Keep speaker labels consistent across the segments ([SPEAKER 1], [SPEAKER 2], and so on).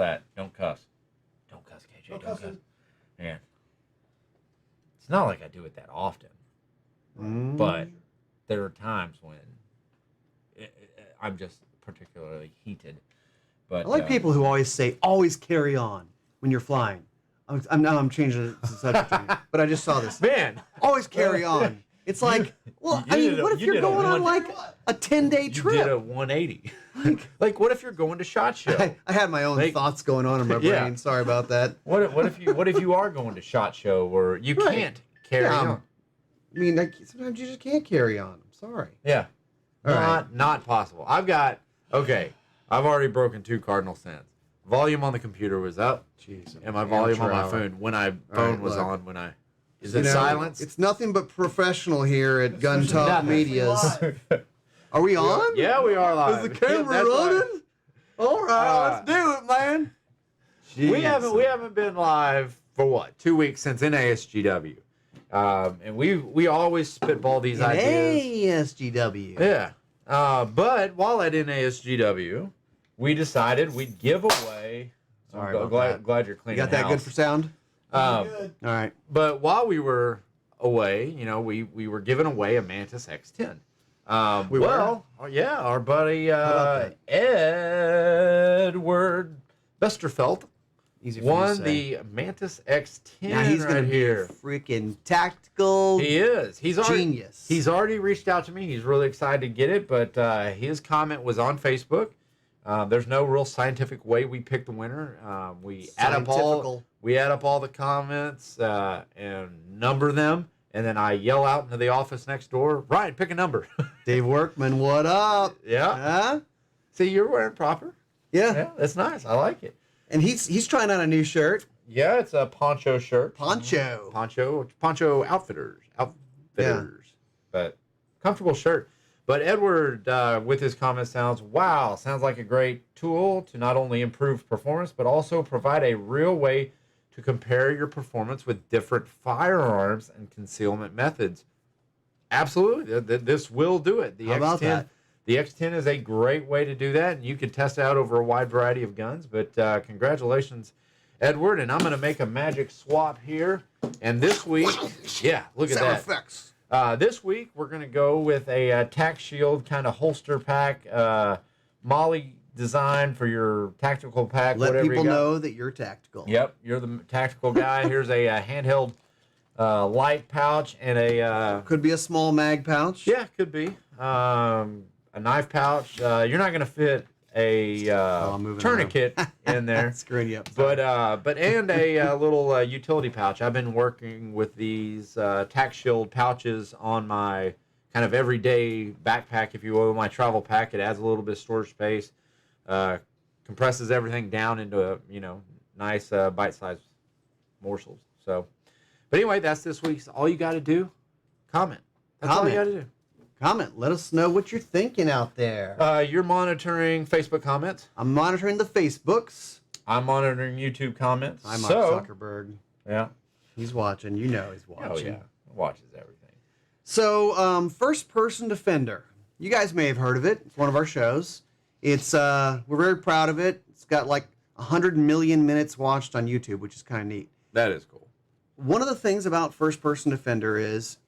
[SPEAKER 1] that. Don't cuss. Don't cuss, KJ.
[SPEAKER 2] Don't
[SPEAKER 1] Don't
[SPEAKER 2] cuss.
[SPEAKER 1] cuss. Yeah. It's not like I do it that often,
[SPEAKER 2] Mm.
[SPEAKER 1] but there are times when I'm just particularly heated. But
[SPEAKER 2] I like people who always say, always carry on when you're flying. I'm changing the subject, but I just saw this.
[SPEAKER 1] Man,
[SPEAKER 2] Always carry on. It's like, well, I mean, what if you're going on like a 10-day trip?
[SPEAKER 1] You did a 180. Like, what if you're going to SHOT Show?
[SPEAKER 2] I had my own thoughts going on in my brain.
[SPEAKER 1] Yeah.
[SPEAKER 2] Sorry about that.
[SPEAKER 1] What if you are going to SHOT Show where you can't carry on?
[SPEAKER 2] I mean, sometimes you just can't carry on. I'm sorry.
[SPEAKER 1] Yeah.
[SPEAKER 2] All
[SPEAKER 1] Not possible. I've already broken 2 cardinal sins. Volume on the computer was up.
[SPEAKER 2] Jeez,
[SPEAKER 1] and my volume on my phone was on when I... Is it silence?
[SPEAKER 2] It's nothing but professional here at Gun Talk Medias. Are we on?
[SPEAKER 1] Yeah, we are live.
[SPEAKER 2] Is the camera running? All right, let's do it, man.
[SPEAKER 1] Jeez. We haven't been live for what? 2 weeks since NASGW. And we always spitball these ideas.
[SPEAKER 2] NASGW.
[SPEAKER 1] Yeah. But while at NASGW, we decided we'd give away.
[SPEAKER 2] Sorry
[SPEAKER 1] I'm glad you're cleaning.
[SPEAKER 2] You got that
[SPEAKER 1] house.
[SPEAKER 2] Good for sound?
[SPEAKER 1] Good.
[SPEAKER 2] All right.
[SPEAKER 1] But while we were away, we were giving away a Mantis X10. Yeah, our buddy Edward Besterfeld won the Mantis X10.
[SPEAKER 2] Now he's going to be a freaking tactical.
[SPEAKER 1] He is. He's
[SPEAKER 2] genius.
[SPEAKER 1] He's already reached out to me. He's really excited to get it, but his comment was on Facebook. There's no real scientific way we pick the winner. We add up all the comments and number them, and then I yell out into the office next door, Ryan, pick a number.
[SPEAKER 2] Dave Workman, what up?
[SPEAKER 1] Yeah.
[SPEAKER 2] Huh?
[SPEAKER 1] See, you're wearing proper.
[SPEAKER 2] Yeah.
[SPEAKER 1] Yeah, that's nice. I like it.
[SPEAKER 2] And he's trying on a new shirt.
[SPEAKER 1] Yeah, it's a poncho shirt.
[SPEAKER 2] Poncho
[SPEAKER 1] Outfitters. Yeah. But comfortable shirt. But Edward, with his comment, sounds like a great tool to not only improve performance, but also provide a real way to compare your performance with different firearms and concealment methods. Absolutely. This will do it.
[SPEAKER 2] How about that?
[SPEAKER 1] The X10 is a great way to do that, and you can test it out over a wide variety of guns. But congratulations, Edward. And I'm going to make a magic swap here. And this week, yeah, look at that.
[SPEAKER 2] Sound effects.
[SPEAKER 1] This week, we're going to go with a tac shield kind of holster pack, Molly design for your tactical pack.
[SPEAKER 2] Let people know that you're tactical.
[SPEAKER 1] Yep, you're the tactical guy. Here's a handheld light pouch and a...
[SPEAKER 2] could be a small mag pouch.
[SPEAKER 1] Yeah, could be. A knife pouch. You're not going to fit a tourniquet in there.
[SPEAKER 2] Screwing you up.
[SPEAKER 1] But a little utility pouch. I've been working with these tac shield pouches on my kind of everyday backpack, if you will, my travel pack. It adds a little bit of storage space, compresses everything down into nice bite-sized morsels. So, but anyway, that's this week's. All you got to do, comment. That's all you got to do.
[SPEAKER 2] Comment. Let us know what you're thinking out there.
[SPEAKER 1] You're monitoring Facebook comments.
[SPEAKER 2] I'm monitoring the Facebooks.
[SPEAKER 1] I'm monitoring YouTube comments.
[SPEAKER 2] I'm Mark Zuckerberg.
[SPEAKER 1] Yeah.
[SPEAKER 2] He's watching. You know he's watching.
[SPEAKER 1] Oh, yeah. Watches everything.
[SPEAKER 2] So, First Person Defender. You guys may have heard of it. It's one of our shows. It's we're very proud of it. It's got like 100 million minutes watched on YouTube, which is kind of neat.
[SPEAKER 1] That is cool.
[SPEAKER 2] One of the things about First Person Defender is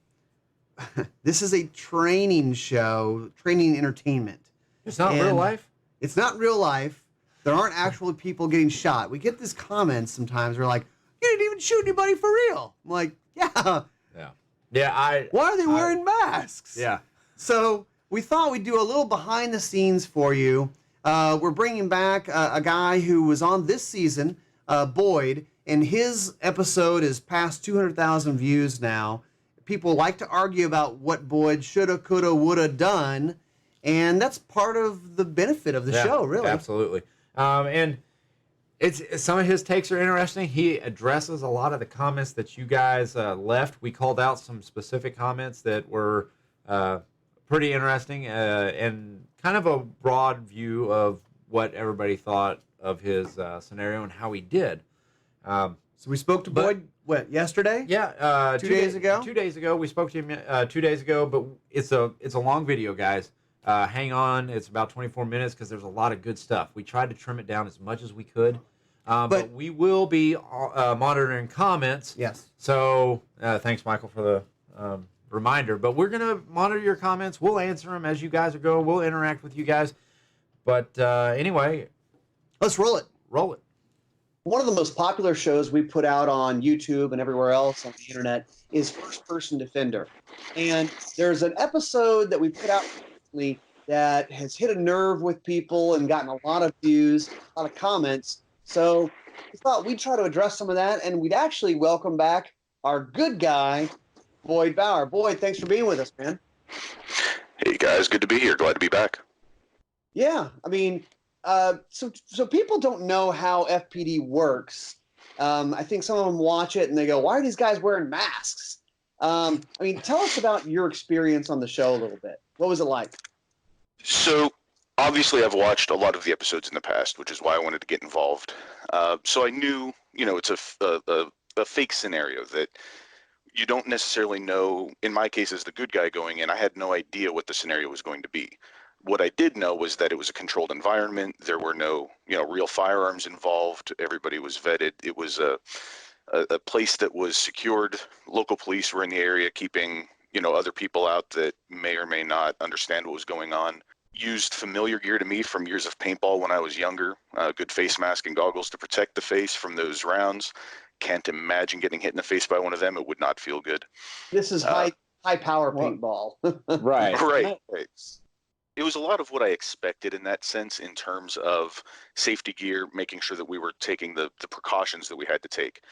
[SPEAKER 2] this is a training show, training entertainment.
[SPEAKER 1] It's not real life?
[SPEAKER 2] It's not real life. There aren't actual people getting shot. We get these comments sometimes. We're like, you didn't even shoot anybody for real. I'm like, yeah.
[SPEAKER 1] Yeah. Yeah,
[SPEAKER 2] why are they wearing masks?
[SPEAKER 1] Yeah.
[SPEAKER 2] So we thought we'd do a little behind the scenes for you. We're bringing back a guy who was on this season, Boyd, and his episode is past 200,000 views now. People like to argue about what Boyd shoulda, coulda, woulda done, and that's part of the benefit of the show, really.
[SPEAKER 1] Absolutely. And it's some of his takes are interesting. He addresses a lot of the comments that you guys left. We called out some specific comments that were pretty interesting and kind of a broad view of what everybody thought of his scenario and how he did.
[SPEAKER 2] So we spoke to Boyd, yesterday?
[SPEAKER 1] Yeah.
[SPEAKER 2] 2 days ago?
[SPEAKER 1] 2 days ago. We spoke to him 2 days ago, but it's a long video, guys. Hang on. It's about 24 minutes because there's a lot of good stuff. We tried to trim it down as much as we could. But we will be monitoring comments.
[SPEAKER 2] Yes.
[SPEAKER 1] So thanks, Michael, for the reminder. But we're going to monitor your comments. We'll answer them as you guys are going. We'll interact with you guys. But anyway,
[SPEAKER 2] let's roll it.
[SPEAKER 1] Roll it.
[SPEAKER 2] One of the most popular shows we put out on YouTube and everywhere else on the internet is First Person Defender. And there's an episode that we put out recently that has hit a nerve with people and gotten a lot of views, a lot of comments. So we thought we'd try to address some of that, and we'd actually welcome back our good guy, Boyd Bauer. Boyd, thanks for being with us, man.
[SPEAKER 3] Hey, guys. Good to be here. Glad to be back.
[SPEAKER 2] Yeah, I mean, so people don't know how FPD works. I think some of them watch it and they go, "Why are these guys wearing masks?" I mean, tell us about your experience on the show a little bit. What was it like?
[SPEAKER 3] So, obviously, I've watched a lot of the episodes in the past, which is why I wanted to get involved. So I knew, it's a fake scenario that you don't necessarily know. In my case, as the good guy going in, I had no idea what the scenario was going to be. What I did know was that it was a controlled environment. There were no, real firearms involved. Everybody was vetted. It was a place that was secured. Local police were in the area keeping, other people out that may or may not understand what was going on. Used familiar gear to me from years of paintball when I was younger. Good face mask and goggles to protect the face from those rounds. Can't imagine getting hit in the face by one of them. It would not feel good.
[SPEAKER 2] This is high power paintball.
[SPEAKER 1] Right.
[SPEAKER 3] Right. It was a lot of what I expected in that sense, in terms of safety gear, making sure that we were taking the precautions that we had to take.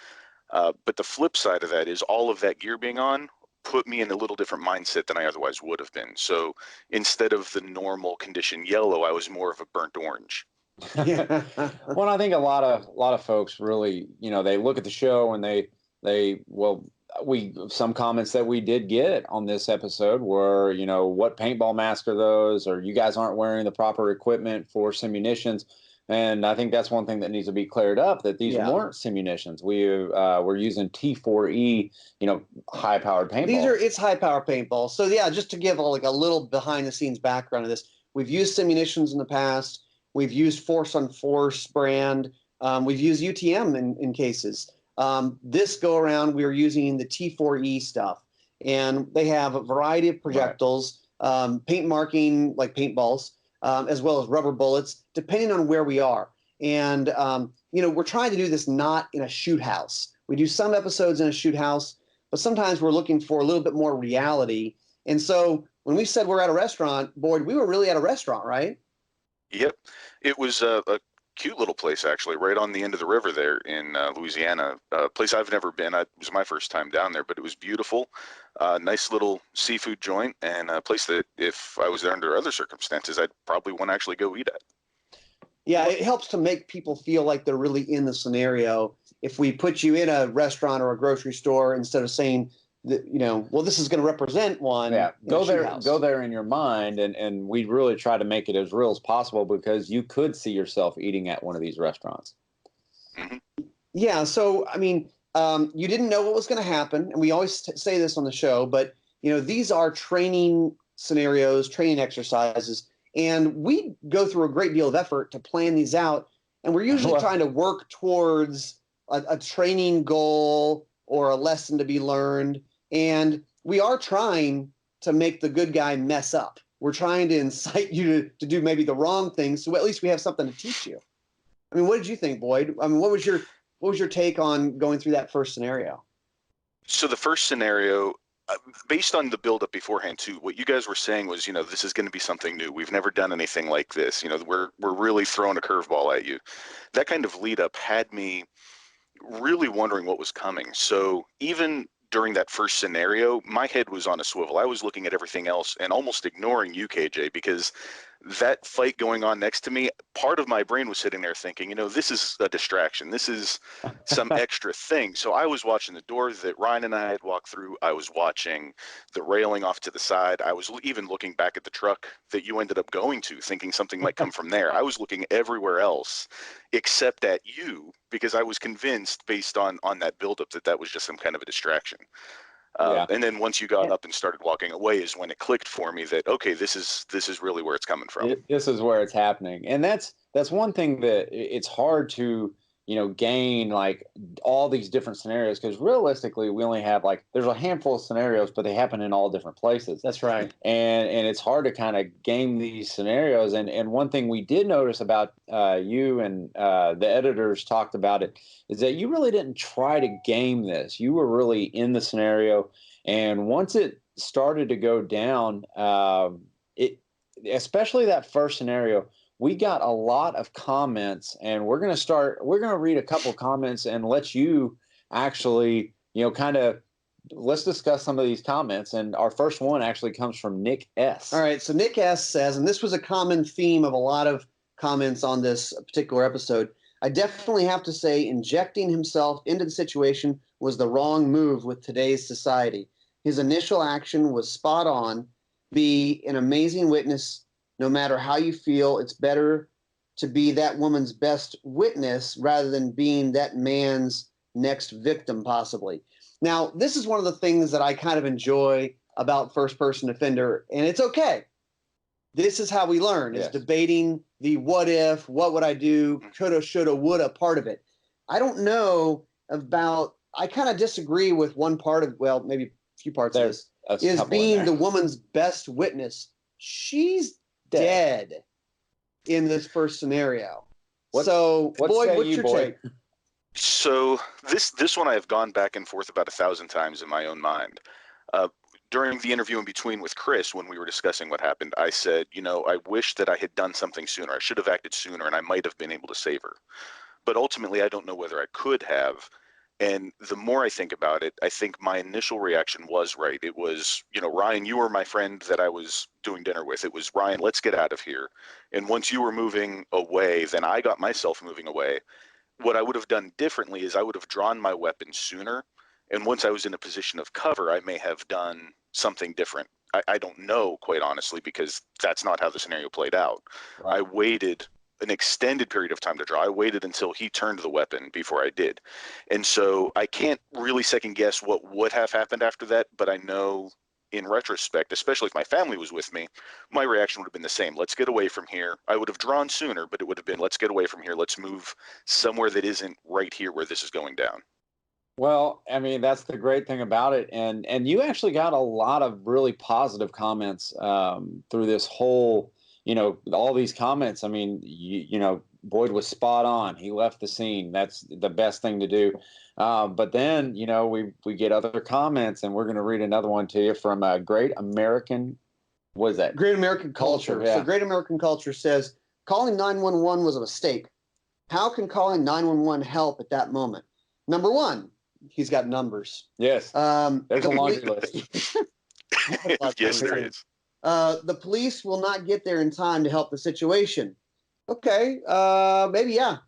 [SPEAKER 3] But the flip side of that is all of that gear being on put me in a little different mindset than I otherwise would have been. So instead of the normal condition yellow, I was more of a burnt orange.
[SPEAKER 2] Yeah.
[SPEAKER 1] Well, I think a lot of folks really, they look at the show and some comments that we did get on this episode were, what paintball mask are those? Or you guys aren't wearing the proper equipment for simunitions. And I think that's one thing that needs to be cleared up, that these weren't simunitions. We're using T4E, high powered paintball.
[SPEAKER 2] It's high power paintball. So yeah, just to give a little behind the scenes background of this, we've used simunitions in the past. We've used Force on Force brand. We've used UTM in cases. This go around, we are using the T4E stuff, and they have a variety of projectiles, paint marking like paintballs, as well as rubber bullets, depending on where we are. And, we're trying to do this not in a shoot house. We do some episodes in a shoot house, but sometimes we're looking for a little bit more reality. And so when we said we're at a restaurant, Boyd, we were really at a restaurant, right?
[SPEAKER 3] Yep. It was a cute little place, actually, right on the end of the river there in Louisiana. A place I've never been. It was my first time down there, but it was beautiful. Nice little seafood joint, and a place that if I was there under other circumstances, I'd probably want to actually go eat at.
[SPEAKER 2] Yeah, it helps to make people feel like they're really in the scenario. If we put you in a restaurant or a grocery store, instead of saying that, well, this is going to represent one.
[SPEAKER 1] Yeah, go there in your mind, and we really try to make it as real as possible, because you could see yourself eating at one of these restaurants.
[SPEAKER 3] Mm-hmm.
[SPEAKER 2] Yeah, so I mean, you didn't know what was going to happen, and we always say this on the show, but these are training scenarios, training exercises, and we go through a great deal of effort to plan these out, and we're usually trying to work towards a training goal or a lesson to be learned. And we are trying to make the good guy mess up. We're trying to incite you to do maybe the wrong thing, so at least we have something to teach you. I mean, what did you think, Boyd? I mean, what was your take on going through that first scenario?
[SPEAKER 3] So the first scenario, based on the buildup beforehand too, what you guys were saying was, this is going to be something new. We've never done anything like this. We're really throwing a curveball at you. That kind of lead up had me really wondering what was coming. So even during that first scenario, my head was on a swivel. I was looking at everything else and almost ignoring you, KJ, because that fight going on next to me, part of my brain was sitting there thinking, this is a distraction. This is some extra thing. So I was watching the door that Ryan and I had walked through. I was watching the railing off to the side. I was even looking back at the truck that you ended up going to, thinking something might come from there. I was looking everywhere else except at you, because I was convinced, based on that buildup, that was just some kind of a distraction. And then once you got up and started walking away is when it clicked for me that, okay, this is really where it's coming from.
[SPEAKER 1] This is where it's happening. And that's one thing that it's hard to,
[SPEAKER 4] gain like all these different scenarios, because realistically we only have like there's a handful of scenarios, but they happen in all different places.
[SPEAKER 2] That's right.
[SPEAKER 4] And it's hard to kind of game these scenarios. And one thing we did notice about you and the editors talked about it is that you really didn't try to game this. You were really in the scenario, and once it started to go down, it especially that first scenario, we got a lot of comments, and we're going to read a couple comments and let you actually, kind of, let's discuss some of these comments. And our first one actually comes from Nick S.
[SPEAKER 2] All right. So Nick S says, and this was a common theme of a lot of comments on this particular episode, I definitely have to say injecting himself into the situation was the wrong move with today's society. His initial action was spot on. Be an amazing witness. No matter how you feel, it's better to be that woman's best witness rather than being that man's next victim, possibly. Now, this is one of the things that I kind of enjoy about first-person defender, and it's okay. This is how we learn, is debating the what if, what would I do, coulda, shoulda, woulda part of it. I don't know about, I kind of disagree with one part of, well, maybe a few parts of this, is being the woman's best witness. She's dead in this first scenario. So, Boyd, what's your take?
[SPEAKER 3] So this one I have gone back and forth about 1,000 times in my own mind. During the interview in between with Chris, when we were discussing what happened, I said, I wish that I had done something sooner. I should have acted sooner, and I might have been able to save her. But ultimately, I don't know whether I could have. And the more I think about it, I think my initial reaction was right. It was, Ryan, you were my friend that I was doing dinner with. It was, Ryan, let's get out of here. And once you were moving away, then I got myself moving away. What I would have done differently is I would have drawn my weapon sooner. And once I was in a position of cover, I may have done something different. I don't know, quite honestly, because that's not how the scenario played out. Right. I waited an extended period of time to draw. I waited until he turned the weapon before I did. And so I can't really second guess what would have happened after that, but I know in retrospect, especially if my family was with me, my reaction would have been the same. Let's get away from here. I would have drawn sooner, but it would have been, let's get away from here. Let's move somewhere that isn't right here where this is going down.
[SPEAKER 4] Well, I mean, that's the great thing about it. And you actually got a lot of really positive comments through this whole, all these comments. I mean, Boyd was spot on. He left the scene. That's the best thing to do. But then, we get other comments, and we're going to read another one to you from Great American, what is that?
[SPEAKER 2] Great American Culture.
[SPEAKER 4] Yeah.
[SPEAKER 2] So Great American Culture says, calling 911 was a mistake. How can calling 911 help at that moment? Number one, he's got numbers.
[SPEAKER 4] Yes. There's a laundry list.
[SPEAKER 3] Yes, there is.
[SPEAKER 2] The police will not get there in time to help the situation. Okay, maybe, yeah.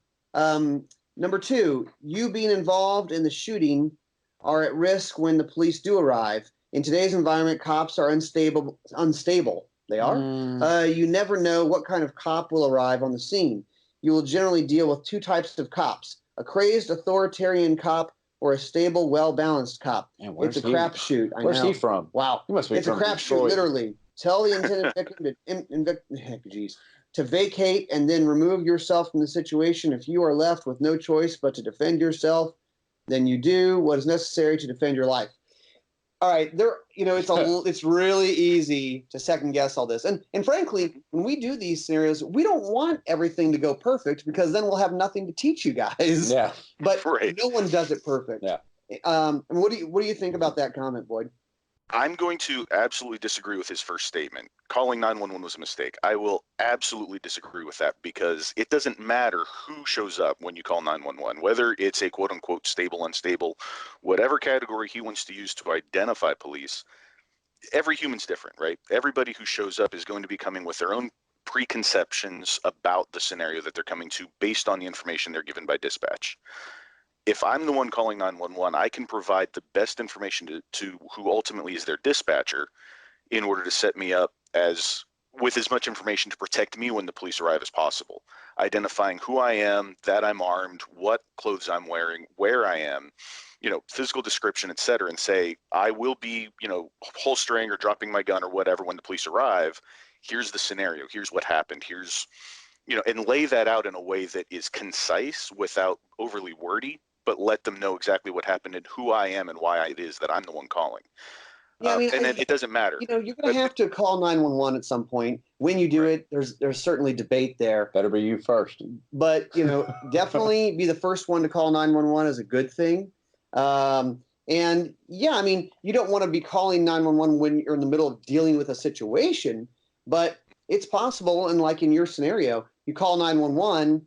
[SPEAKER 2] Number two, you being involved in the shooting are at risk when the police do arrive. In today's environment, cops are unstable. They are. You never know what kind of cop will arrive on the scene. You will generally deal with two types of cops, a crazed authoritarian cop or a stable, well-balanced cop.
[SPEAKER 4] Man,
[SPEAKER 2] it's a crapshoot.
[SPEAKER 4] Where's he from?
[SPEAKER 2] Wow.
[SPEAKER 4] He must be
[SPEAKER 2] it's
[SPEAKER 4] from
[SPEAKER 2] a crapshoot, literally. Tell the intended victim to vacate and then remove yourself from the situation. If you are left with no choice but to defend yourself, then you do what is necessary to defend your life. All right, it's really easy to second guess all this. And frankly, when we do these scenarios, we don't want everything to go perfect because then we'll have nothing to teach you guys.
[SPEAKER 4] Yeah.
[SPEAKER 2] But
[SPEAKER 3] right.
[SPEAKER 2] No one does it perfect.
[SPEAKER 4] Yeah.
[SPEAKER 2] And what do you think about that comment, Boyd?
[SPEAKER 3] I'm going to absolutely disagree with his first statement. Calling 911 was a mistake. I will absolutely disagree with that because it doesn't matter who shows up when you call 911, whether it's a quote-unquote stable, unstable, whatever category he wants to use to identify police. Every human's different, right? Everybody who shows up is going to be coming with their own preconceptions about the scenario that they're coming to based on the information they're given by dispatch. If I'm the one calling 911, I can provide the best information to who ultimately is their dispatcher in order to set me up with as much information to protect me when the police arrive as possible. Identifying who I am, that I'm armed, what clothes I'm wearing, where I am, physical description, et cetera, and say, I will be, holstering or dropping my gun or whatever when the police arrive. Here's the scenario. Here's what happened. Here's and lay that out in a way that is concise without overly wordy, but let them know exactly what happened and who I am and why it is that I'm the one calling.
[SPEAKER 2] Yeah, I mean,
[SPEAKER 3] and then it doesn't matter.
[SPEAKER 2] You're going to have to call 911 at some point. When you do it, there's certainly debate there.
[SPEAKER 4] Better be you first.
[SPEAKER 2] But, definitely be the first one to call 911 is a good thing. And yeah, I mean, you don't want to be calling 911 when you're in the middle of dealing with a situation, but it's possible. And like in your scenario, you call 911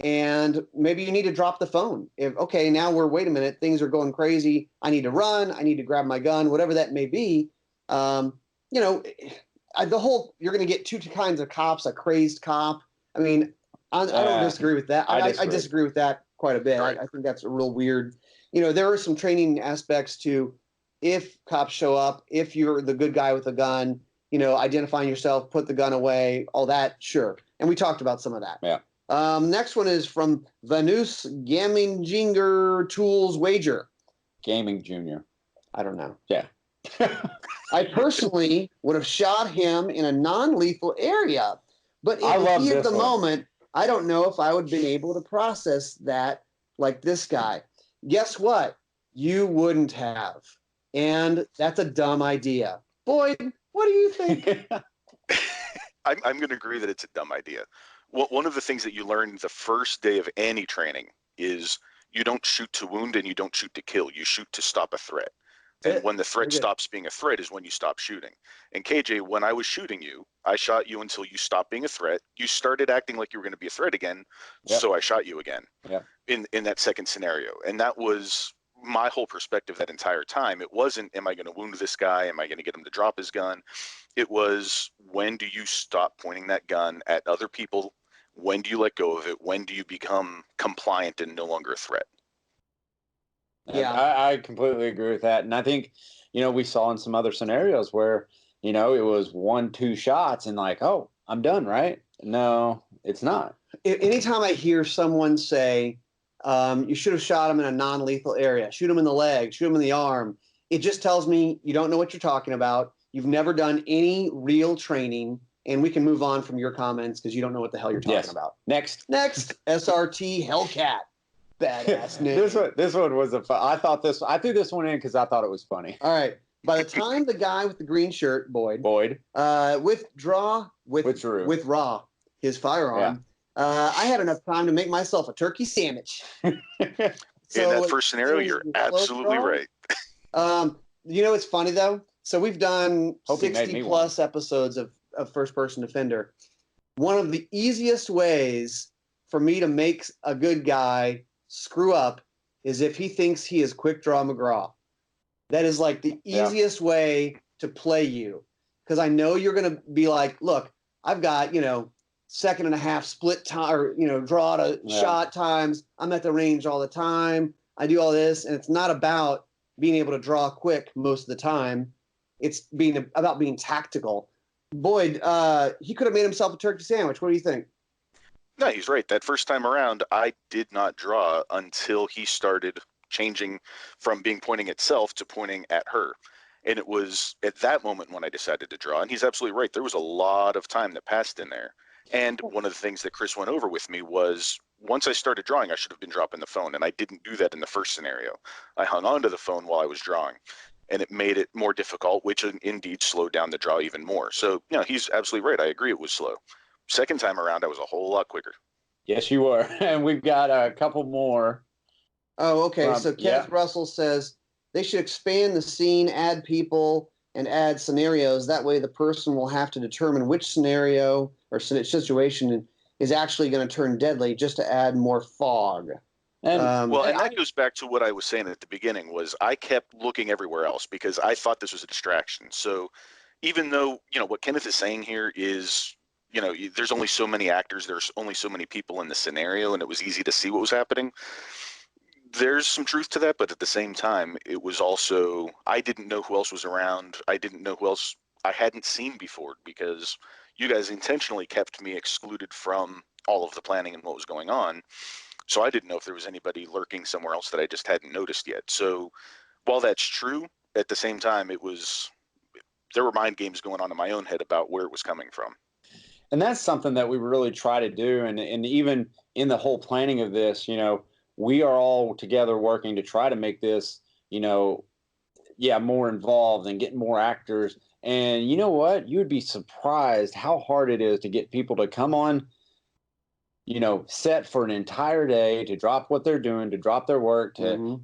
[SPEAKER 2] and maybe you need to drop the phone. Now wait a minute, things are going crazy. I need to run. I need to grab my gun, whatever that may be. You're going to get two kinds of cops, a crazed cop. I mean, I don't disagree with that. I disagree with that quite a bit.
[SPEAKER 3] Right.
[SPEAKER 2] I think that's a real weird. There are some training aspects to if cops show up, if you're the good guy with a gun, identifying yourself, put the gun away, all that, sure. And we talked about some of that.
[SPEAKER 4] Yeah.
[SPEAKER 2] Next one is from Vanus Gaminger Tools Wager.
[SPEAKER 4] Gaming Junior.
[SPEAKER 2] I don't know.
[SPEAKER 4] Yeah.
[SPEAKER 2] I personally would have shot him in a non-lethal area, but in the heat of the moment, I don't know if I would have been able to process that like this guy. Guess what? You wouldn't have. And that's a dumb idea. Boyd, what do you think?
[SPEAKER 3] I'm going to agree that it's a dumb idea. One of the things that you learn the first day of any training is you don't shoot to wound and you don't shoot to kill. You shoot to stop a threat. And when the threat stops being a threat is when you stop shooting. And KJ, when I was shooting you, I shot you until you stopped being a threat. You started acting like you were going to be a threat again, so I shot you again in that second scenario. And that was my whole perspective that entire time. It wasn't, am I going to wound this guy? Am I going to get him to drop his gun? It was, when do you stop pointing that gun at other people? When do you let go of it? When do you become compliant and no longer a threat?
[SPEAKER 2] Yeah,
[SPEAKER 4] I completely agree with that. And I think, we saw in some other scenarios where, it was 1-2 shots and like, oh, I'm done, right? No, it's not.
[SPEAKER 2] Anytime I hear someone say, you should have shot him in a non-lethal area, shoot him in the leg, shoot him in the arm, it just tells me you don't know what you're talking about. You've never done any real training, and we can move on from your comments because you don't know what the hell you're talking about.
[SPEAKER 4] Next,
[SPEAKER 2] SRT Hellcat. Badass name.
[SPEAKER 4] This one was I threw this one in because I thought it was funny.
[SPEAKER 2] All right. By the time the guy with the green shirt, Boyd, withdraw his firearm, I had enough time to make myself a turkey sandwich.
[SPEAKER 3] In that first scenario, you're absolutely right.
[SPEAKER 2] It's funny though. So we've done 60 plus episodes of First Person Defender. One of the easiest ways for me to make a good guy screw up is if he thinks he is Quick Draw McGraw. That is like the easiest way to play you. Because I know you're going to be like, look, I've got, second and a half split time, or, draw to shot times. I'm at the range all the time. I do all this. And it's not about being able to draw quick most of the time. It's about being tactical. Boyd, he could have made himself a turkey sandwich. What do you think?
[SPEAKER 3] No, he's right. That first time around, I did not draw until he started changing from being pointing at self to pointing at her. And it was at that moment when I decided to draw. And he's absolutely right. There was a lot of time that passed in there. And one of the things that Chris went over with me was once I started drawing, I should have been dropping the phone. And I didn't do that in the first scenario. I hung on to the phone while I was drawing. And it made it more difficult, which indeed slowed down the draw even more. So, he's absolutely right. I agree it was slow. Second time around, I was a whole lot quicker.
[SPEAKER 4] Yes, you were. And we've got a couple more.
[SPEAKER 2] Oh, okay. So Kenneth Russell says they should expand the scene, add people, and add scenarios. That way the person will have to determine which scenario or situation is actually going to turn deadly just to add more fog.
[SPEAKER 4] And,
[SPEAKER 3] and that goes back to what I was saying at the beginning was I kept looking everywhere else because I thought this was a distraction. So even though, what Kenneth is saying here is, there's only so many actors, there's only so many people in the scenario, and it was easy to see what was happening. There's some truth to that, but at the same time, it was also, I didn't know who else was around. I didn't know who else I hadn't seen before because you guys intentionally kept me excluded from all of the planning and what was going on. So I didn't know if there was anybody lurking somewhere else that I just hadn't noticed yet. So while that's true, at the same time, there were mind games going on in my own head about where it was coming from.
[SPEAKER 4] And that's something that we really try to do. And even in the whole planning of this, we are all together working to try to make this, more involved and get more actors. And you know what? You would be surprised how hard it is to get people to come on, set for an entire day, to drop what they're doing, to drop their work, to,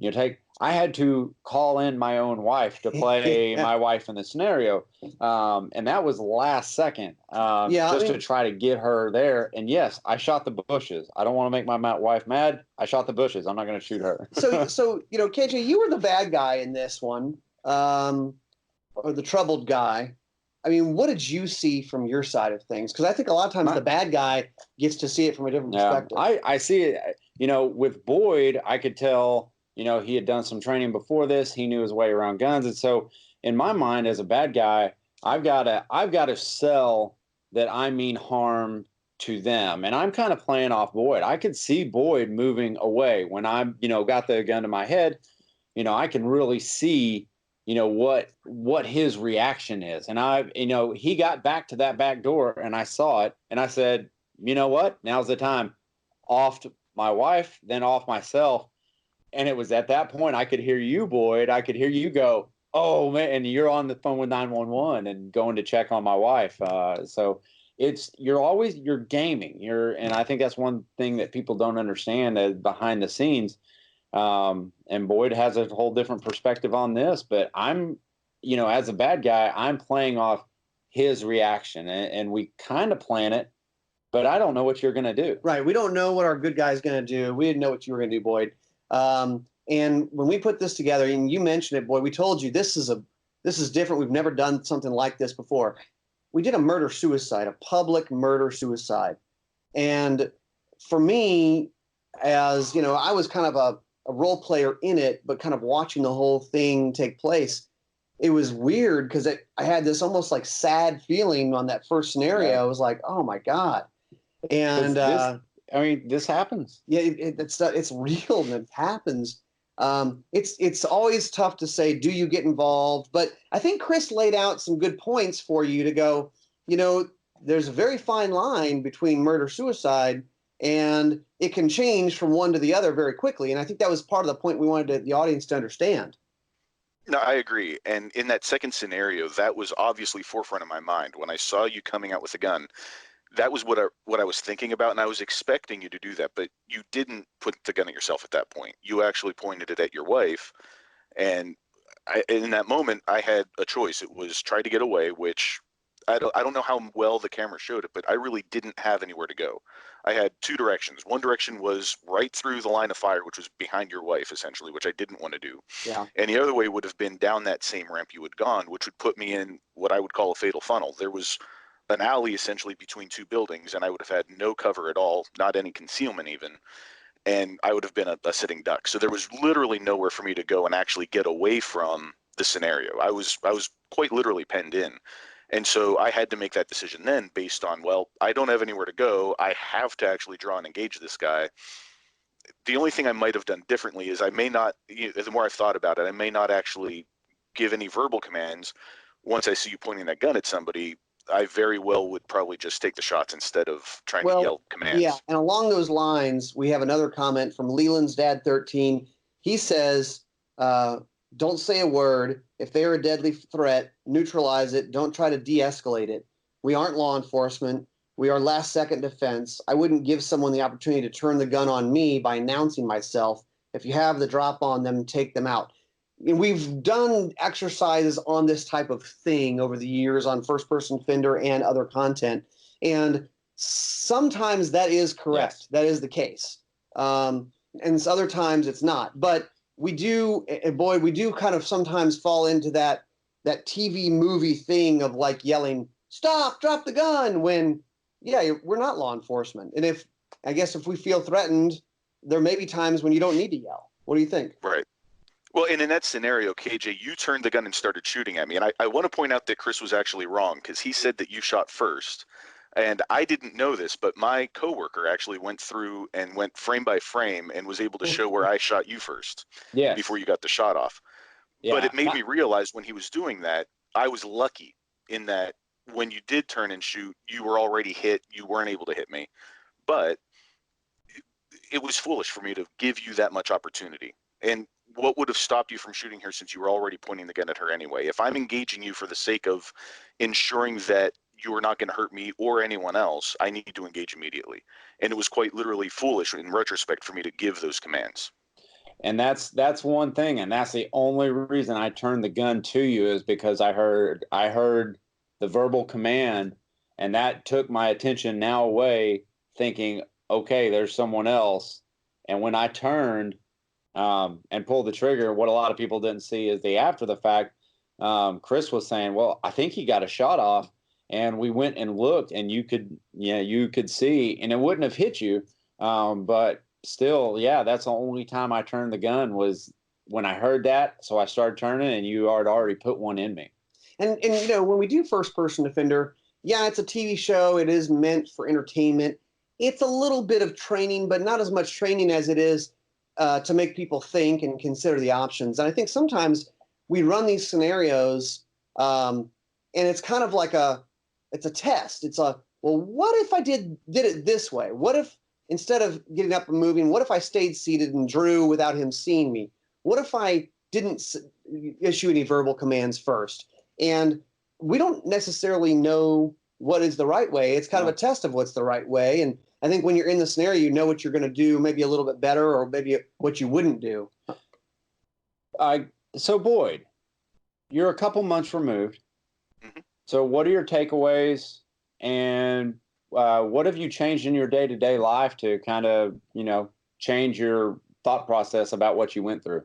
[SPEAKER 4] I had to call in my own wife to play my wife in the scenario. And that was last second, to try to get her there. And yes, I shot the bushes. I don't want to make my wife mad. I shot the bushes. I'm not going to shoot her.
[SPEAKER 2] So KJ, you were the bad guy in this one, or the troubled guy. I mean, what did you see from your side of things? Because I think a lot of times the bad guy gets to see it from a different perspective.
[SPEAKER 4] I see it. With Boyd, I could tell, he had done some training before this. He knew his way around guns. And so in my mind, as a bad guy, I've got to sell that I mean harm to them. And I'm kind of playing off Boyd. I could see Boyd moving away when I'm, got the gun to my head. I can really see what his reaction is. And he got back to that back door and I saw it and I said, you know what? Now's the time. Off my wife, then off myself. And it was at that point I could hear you, Boyd. I could hear you go, oh man, and you're on the phone with 911 and going to check on my wife. So you're gaming. And I think that's one thing that people don't understand behind the scenes. And Boyd has a whole different perspective on this, but I'm, as a bad guy, I'm playing off his reaction and we kind of plan it, but I don't know what you're going to do.
[SPEAKER 2] Right. We don't know what our good guy's going to do. We didn't know what you were going to do, Boyd. And when we put this together, and you mentioned it, Boyd, we told you this is different. We've never done something like this before. We did a murder-suicide, a public murder-suicide. And for me, as, I was kind of a role player in it, but kind of watching the whole thing take place. It was weird because I had this almost like sad feeling on that first scenario.
[SPEAKER 4] Yeah.
[SPEAKER 2] I was like, oh my God. And
[SPEAKER 4] this happens.
[SPEAKER 2] Yeah, it's real and it happens. It's always tough to say, do you get involved? But I think Chris laid out some good points for you to go, there's a very fine line between murder-suicide and it can change from one to the other very quickly. And I think that was part of the point we wanted the audience to understand.
[SPEAKER 3] No, I agree. And in that second scenario, that was obviously forefront of my mind. When I saw you coming out with a gun, that was what I was thinking about. And I was expecting you to do that, but you didn't put the gun at yourself at that point. You actually pointed it at your wife. And in that moment, I had a choice. It was try to get away, which I don't know how well the camera showed it, but I really didn't have anywhere to go. I had two directions. One direction was right through the line of fire, which was behind your wife, essentially, which I didn't want to do.
[SPEAKER 2] Yeah.
[SPEAKER 3] And the other way would have been down that same ramp you had gone, which would put me in what I would call a fatal funnel. There was an alley essentially between two buildings, and I would have had no cover at all, not any concealment even. And I would have been a sitting duck. So there was literally nowhere for me to go and actually get away from the scenario. I was quite literally penned in. And so I had to make that decision then based on, well, I don't have anywhere to go. I have to actually draw and engage this guy. The only thing I might have done differently is I may not, the more I've thought about it, I may not actually give any verbal commands. Once I see you pointing that gun at somebody, I very well would probably just take the shots instead of trying to yell commands.
[SPEAKER 2] Yeah, and along those lines, we have another comment from Leland's Dad 13. He says, don't say a word. If they are a deadly threat, neutralize it. Don't try to de-escalate it. We aren't law enforcement. We are last-second defense. I wouldn't give someone the opportunity to turn the gun on me by announcing myself. If you have the drop on them, take them out. And we've done exercises on this type of thing over the years on First-Person Fender and other content. And sometimes that is correct. Yes. That is the case. And other times it's not. But we do, and Boyd, we do kind of sometimes fall into that TV movie thing of like yelling, stop, drop the gun, when, yeah, we're not law enforcement. And if we feel threatened, there may be times when you don't need to yell. What do you think?
[SPEAKER 3] Right. Well, and in that scenario, KJ, you turned the gun and started shooting at me. And I want to point out that Chris was actually wrong because he said that you shot first. And I didn't know this, but my coworker actually went through and went frame by frame and was able to show where I shot you first before you got the shot off. Yeah. But it made me realize when he was doing that, I was lucky in that when you did turn and shoot, you were already hit. You weren't able to hit me. But it was foolish for me to give you that much opportunity. And what would have stopped you from shooting her since you were already pointing the gun at her anyway? If I'm engaging you for the sake of ensuring that you are not going to hurt me or anyone else, I need to engage immediately. And it was quite literally foolish in retrospect for me to give those commands.
[SPEAKER 4] And that's one thing, and that's the only reason I turned the gun to you, is because I heard the verbal command, and that took my attention now away, thinking, okay, there's someone else. And when I turned and pulled the trigger, what a lot of people didn't see is the after the fact. Chris was saying, well, I think he got a shot off, and we went and looked, and you could see, and it wouldn't have hit you, but still, yeah, that's the only time I turned the gun was when I heard that. So I started turning, and you had already put one in me.
[SPEAKER 2] And when we do first person Defender, yeah, it's a TV show. It is meant for entertainment. It's a little bit of training, but not as much training as it is to make people think and consider the options. And I think sometimes we run these scenarios, and it's kind of like it's a test. It's well, what if I did it this way? What if instead of getting up and moving, what if I stayed seated and drew without him seeing me? What if I didn't issue any verbal commands first? And we don't necessarily know what is the right way. It's kind of a test of what's the right way. And I think when you're in the scenario, you know what you're going to do, maybe a little bit better, or maybe what you wouldn't do.
[SPEAKER 4] So Boyd, you're a couple months removed.
[SPEAKER 3] Mm-hmm.
[SPEAKER 4] So what are your takeaways, and what have you changed in your day-to-day life to kind of, change your thought process about what you went through?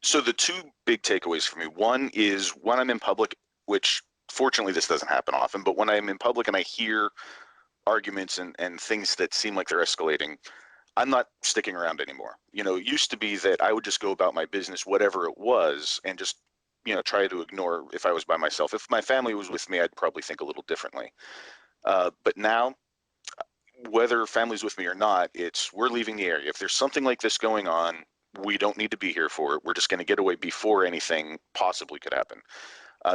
[SPEAKER 3] So the two big takeaways for me, one is when I'm in public, which fortunately this doesn't happen often, but when I'm in public and I hear arguments and things that seem like they're escalating, I'm not sticking around anymore. It used to be that I would just go about my business, whatever it was, and just, try to ignore if I was by myself. If my family was with me, I'd probably think a little differently. But now, whether family's with me or not, we're leaving the area. If there's something like this going on, we don't need to be here for it. We're just going to get away before anything possibly could happen.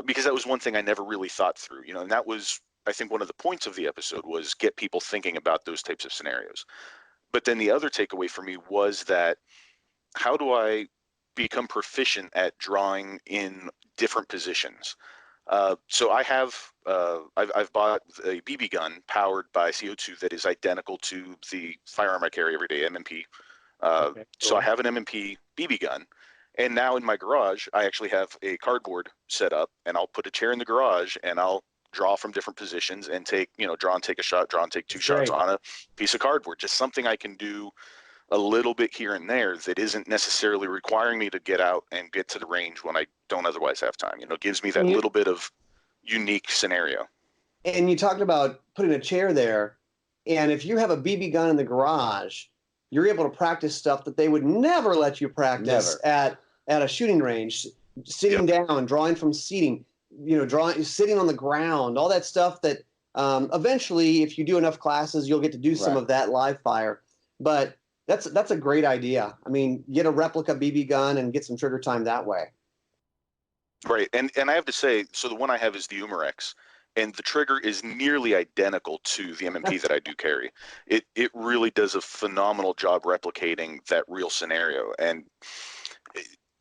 [SPEAKER 3] Because that was one thing I never really thought through, and that was, I think, one of the points of the episode was get people thinking about those types of scenarios. But then the other takeaway for me was that how do I become proficient at drawing in different positions? So I've bought a BB gun powered by CO2 that is identical to the firearm I carry every day, M&P. Okay, cool. So I have an M&P BB gun, and now in my garage I actually have a cardboard set up, and I'll put a chair in the garage, and I'll draw from different positions and draw and take a shot, draw and take two shots on a piece of cardboard. Just something I can do a little bit here and there that isn't necessarily requiring me to get out and get to the range when I don't otherwise have time. It gives me that little bit of unique scenario.
[SPEAKER 2] And you talked about putting a chair there, and if you have a BB gun in the garage, you're able to practice stuff that they would never let you practice at a shooting range. Sitting down, drawing from seating, sitting on the ground, all that stuff that eventually, if you do enough classes, you'll get to do some of that live fire. But that's a great idea. I mean, get a replica BB gun and get some trigger time that way.
[SPEAKER 3] Right, and I have to say, so the one I have is the Umarex, and the trigger is nearly identical to the M&P that I do carry. It really does a phenomenal job replicating that real scenario, and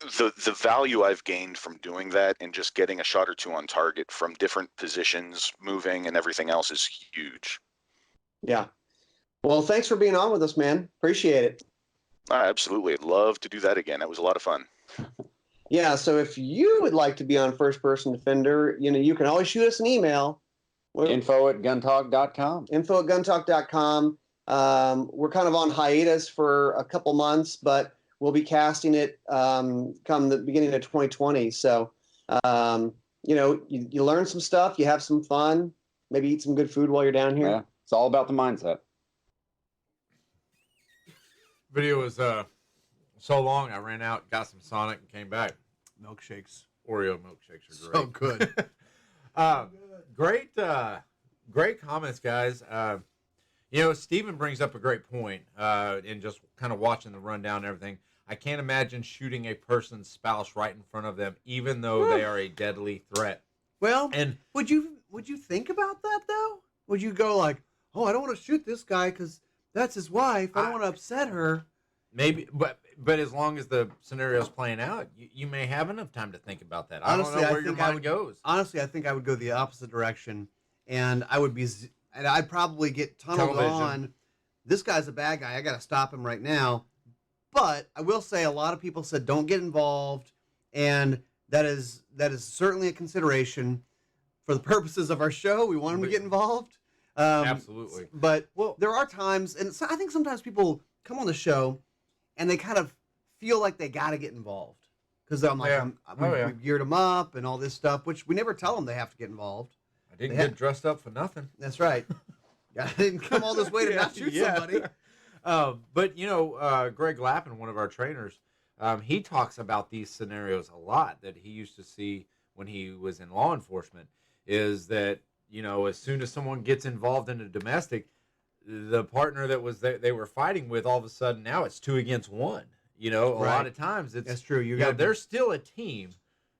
[SPEAKER 3] the value I've gained from doing that and just getting a shot or two on target from different positions, moving and everything else is huge.
[SPEAKER 2] Yeah. Well, thanks for being on with us, man. Appreciate it.
[SPEAKER 3] Absolutely. I'd love to do that again. That was a lot of fun.
[SPEAKER 2] Yeah, so if you would like to be on First Person Defender, you can always shoot us an email.
[SPEAKER 4] info@guntalk.com.
[SPEAKER 2] info@guntalk.com. We're kind of on hiatus for a couple months, but we'll be casting it come the beginning of 2020. So, you learn some stuff, you have some fun, maybe eat some good food while you're down here.
[SPEAKER 4] Yeah, it's all about the mindset.
[SPEAKER 1] Video was so long, I ran out, got some Sonic, and came back.
[SPEAKER 5] Milkshakes.
[SPEAKER 1] Oreo milkshakes are great.
[SPEAKER 5] So good.
[SPEAKER 1] Great comments, guys. Steven brings up a great point in just kind of watching the rundown and everything. I can't imagine shooting a person's spouse right in front of them, even though they are a deadly threat.
[SPEAKER 5] Well,
[SPEAKER 1] and
[SPEAKER 5] would you
[SPEAKER 2] would you think about that though? Would you go like, oh, I don't want to shoot this guy because that's his wife. I don't want to upset her.
[SPEAKER 1] Maybe, but as long as the scenario's playing out, you may have enough time to think about that.
[SPEAKER 2] Honestly,
[SPEAKER 1] I don't know where your mind goes.
[SPEAKER 2] Honestly, I think I would go the opposite direction, and and I'd probably get tunneled on. This guy's a bad guy. I got to stop him right now. But I will say, a lot of people said don't get involved, and that is certainly a consideration for the purposes of our show. We want them to get involved.
[SPEAKER 1] Absolutely.
[SPEAKER 2] But there are times, and I think sometimes people come on the show, and they kind of feel like they got to get involved because I'm like, we've geared them up and all this stuff, which we never tell them they have to get involved.
[SPEAKER 1] I didn't get dressed up for nothing.
[SPEAKER 2] That's right. I didn't come all this way to not shoot somebody.
[SPEAKER 1] But Greg Lappin, one of our trainers, he talks about these scenarios a lot that he used to see when he was in law enforcement. Is that as soon as someone gets involved in a domestic, the partner that was they were fighting with, all of a sudden now it's 2 against 1. A lot of times that's true. They're still a team.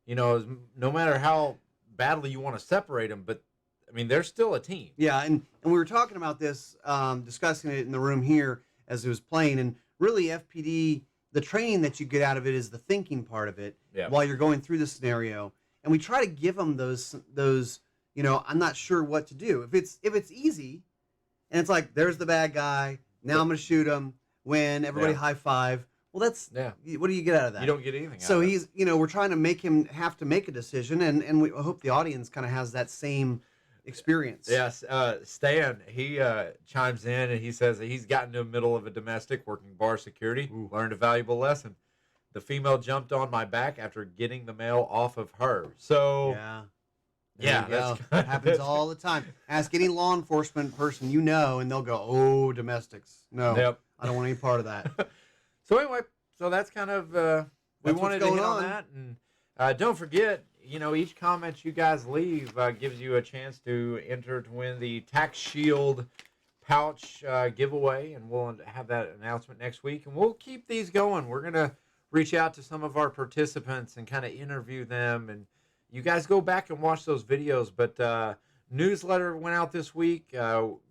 [SPEAKER 1] No matter how badly you want to separate them, but I mean they're still a team. Yeah,
[SPEAKER 2] and we were talking about this, discussing it in the room here as it was playing, and really FPD, the training that you get out of it is the thinking part of it while you're going through the scenario, and we try to give them those. I'm not sure what to do if it's easy. And it's like, there's the bad guy. Now I'm going to shoot him. Win. Everybody high five. Well, that's what do you get out of that?
[SPEAKER 1] You don't get anything.
[SPEAKER 2] So he's, we're trying to make him have to make a decision, and we hope the audience kind of has that same experience.
[SPEAKER 1] Yes. Stan, he chimes in and he says that he's gotten to the middle of a domestic working bar security. Learned a valuable lesson. The female jumped on my back after getting the male off of her. So
[SPEAKER 2] that happens all the time. Ask any law enforcement person and they'll go, "Oh, domestics. No, I don't want any part of that."
[SPEAKER 1] So anyway, that's kind of we wanted to hit on that, and don't forget, each comment you guys leave gives you a chance to enter to win the Tax Shield pouch giveaway, and we'll have that announcement next week, and we'll keep these going. We're gonna reach out to some of our participants and kind of interview them, and you guys go back and watch those videos. But newsletter went out this week,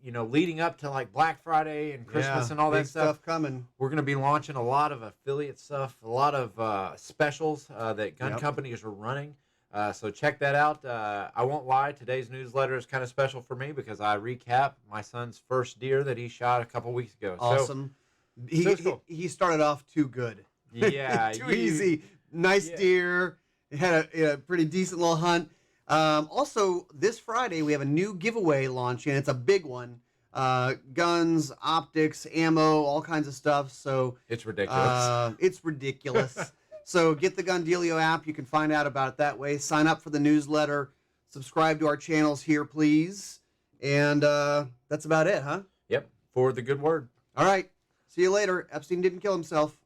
[SPEAKER 1] leading up to like Black Friday and Christmas and all that stuff
[SPEAKER 2] coming.
[SPEAKER 1] We're going to be launching a lot of affiliate stuff, a lot of specials that gun companies are running. So check that out. I won't lie, today's newsletter is kind of special for me because I recap my son's first deer that he shot a couple weeks ago.
[SPEAKER 2] Awesome. He started off too good.
[SPEAKER 1] Yeah.
[SPEAKER 2] Too easy. Nice deer. He had a pretty decent little hunt. Also, this Friday, we have a new giveaway launching. It's a big one. Guns, optics, ammo, all kinds of stuff. So
[SPEAKER 1] it's ridiculous.
[SPEAKER 2] It's ridiculous. So get the Gun Dealio app. You can find out about it that way. Sign up for the newsletter. Subscribe to our channels here, please. And that's about it, huh?
[SPEAKER 1] Yep. For the good word.
[SPEAKER 2] All right. See you later. Epstein didn't kill himself.